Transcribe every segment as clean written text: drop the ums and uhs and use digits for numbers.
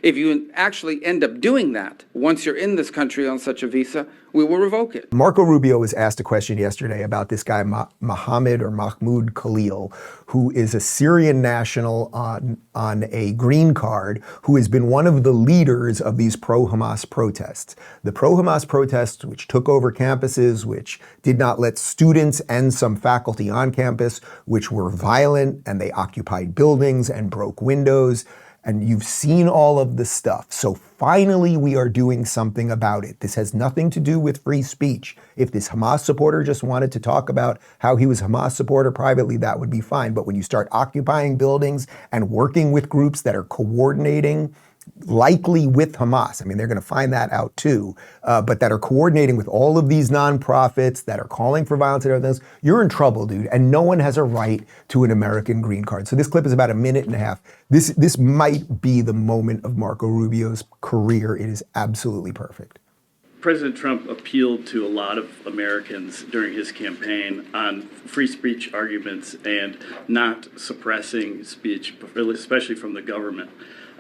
If you actually end up doing that, once you're in this country on such a visa, we will revoke it. Marco Rubio was asked a question yesterday about this guy, Mahmoud Khalil, who is a Syrian national on a green card, who has been one of the leaders of these pro-Hamas protests. The pro-Hamas protests, which took over campuses, which did not let students and some faculty on campus, which were violent, and they occupied buildings and broke windows. And you've seen all of the stuff. So finally, we are doing something about it. This has nothing to do with free speech. If this Hamas supporter just wanted to talk about how he was a Hamas supporter privately, that would be fine. But when you start occupying buildings and working with groups that are coordinating, likely with Hamas, I mean, they're going to find that out too, but that are coordinating with all of these nonprofits that are calling for violence and everything else, you're in trouble, dude. And no one has a right to an American green card. So this clip is about a minute and a half. This might be the moment of Marco Rubio's career. It is absolutely perfect. President Trump appealed to a lot of Americans during his campaign on free speech arguments and not suppressing speech, especially from the government.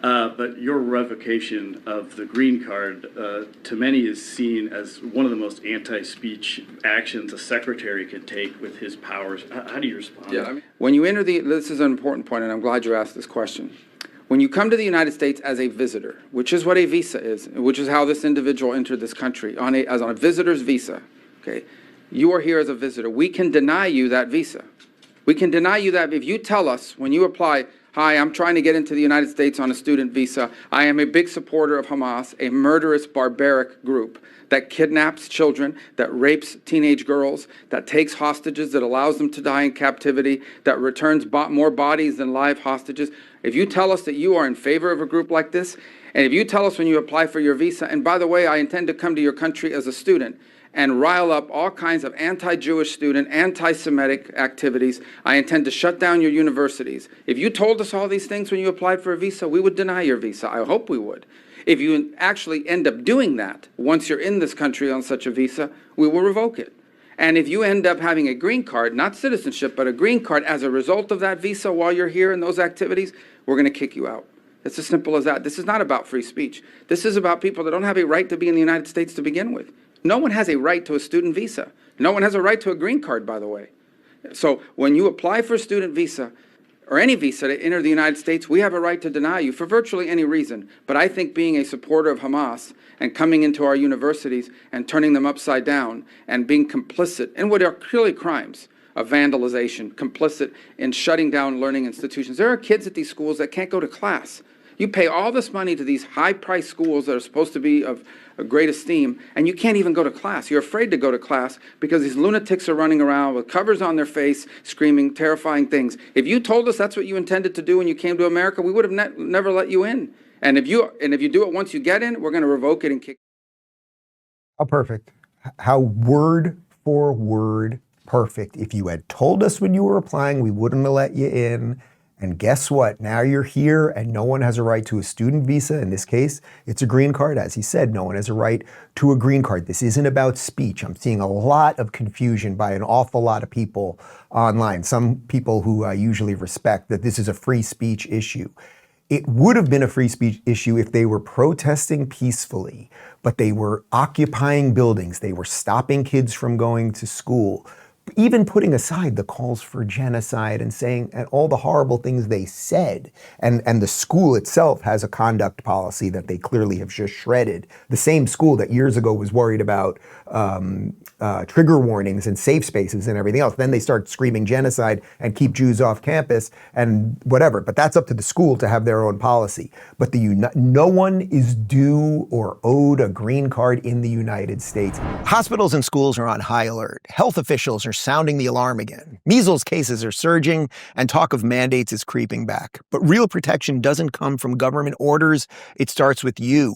But your revocation of the green card, to many, is seen as one of the most anti-speech actions a secretary can take with his powers. How do you respond? Yeah, when you enter this is an important point, and I'm glad you asked this question. When you come to the United States as a visitor, which is what a visa is, which is how this individual entered this country, as on a visitor's visa, okay, you are here as a visitor. We can deny you that visa. We can deny you that if you tell us when you apply, hi, I'm trying to get into the United States on a student visa. I am a big supporter of Hamas, a murderous, barbaric group that kidnaps children, that rapes teenage girls, that takes hostages, that allows them to die in captivity, that returns more bodies than live hostages. If you tell us that you are in favor of a group like this, and if you tell us when you apply for your visa, and by the way, I intend to come to your country as a student, and rile up all kinds of anti-Jewish student, anti-Semitic activities. I intend to shut down your universities. If you told us all these things when you applied for a visa, we would deny your visa. I hope we would. If you actually end up doing that, once you're in this country on such a visa, we will revoke it. And if you end up having a green card, not citizenship, but a green card as a result of that visa while you're here in those activities, we're going to kick you out. It's as simple as that. This is not about free speech. This is about people that don't have a right to be in the United States to begin with. No one has a right to a student visa. No one has a right to a green card, by the way. So when you apply for a student visa, or any visa to enter the United States, we have a right to deny you for virtually any reason. But I think being a supporter of Hamas and coming into our universities and turning them upside down and being complicit in what are clearly crimes of vandalization, complicit in shutting down learning institutions. There are kids at these schools that can't go to class. You pay all this money to these high-priced schools that are supposed to be of great esteem, and you can't even go to class. You're afraid to go to class because these lunatics are running around with covers on their face, screaming terrifying things. If you told us that's what you intended to do when you came to America, we would have never let you in. And if you do it once you get in, we're going to revoke it and kick. How perfect. How word for word perfect. If you had told us when you were applying, we wouldn't have let you in. And guess what? Now you're here and no one has a right to a student visa. In this case, it's a green card. As he said, no one has a right to a green card. This isn't about speech. I'm seeing a lot of confusion by an awful lot of people online. Some people who I usually respect, that this is a free speech issue. It would have been a free speech issue if they were protesting peacefully, but they were occupying buildings. They were stopping kids from going to school. Even putting aside the calls for genocide and saying and all the horrible things they said, and the school itself has a conduct policy that they clearly have just shredded. The same school that years ago was worried about trigger warnings and safe spaces and everything else. Then they start screaming genocide and keep Jews off campus and whatever. But that's up to the school to have their own policy. But no one is due or owed a green card in the United States. Hospitals and schools are on high alert. Health officials are sounding the alarm again. Measles cases are surging and talk of mandates is creeping back. But real protection doesn't come from government orders. It starts with you.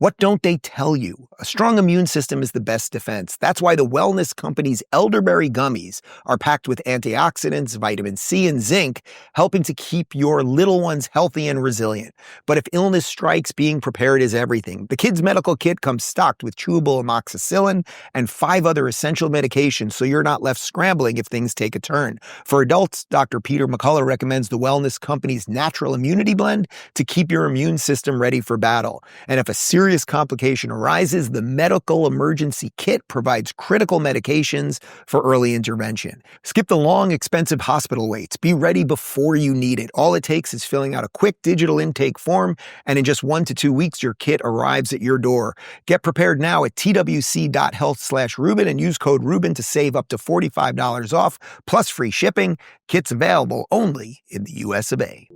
What don't they tell you? A strong immune system is the best defense. That's why the Wellness Company's elderberry gummies are packed with antioxidants, vitamin C, and zinc, helping to keep your little ones healthy and resilient. But if illness strikes, being prepared is everything. The kids' medical kit comes stocked with chewable amoxicillin and 5 other essential medications, so you're not left scrambling if things take a turn. For adults, Dr. Peter McCullough recommends the Wellness Company's Natural Immunity Blend to keep your immune system ready for battle. And if a serious complication arises, the Medical Emergency Kit provides critical medications for early intervention. Skip the long, expensive hospital waits. Be ready before you need it. All it takes is filling out a quick digital intake form, and in just 1 to 2 weeks, your kit arrives at your door. Get prepared now at twc.health/Rubin and use code Rubin to save up to $45 off, plus free shipping. Kits available only in the US of A.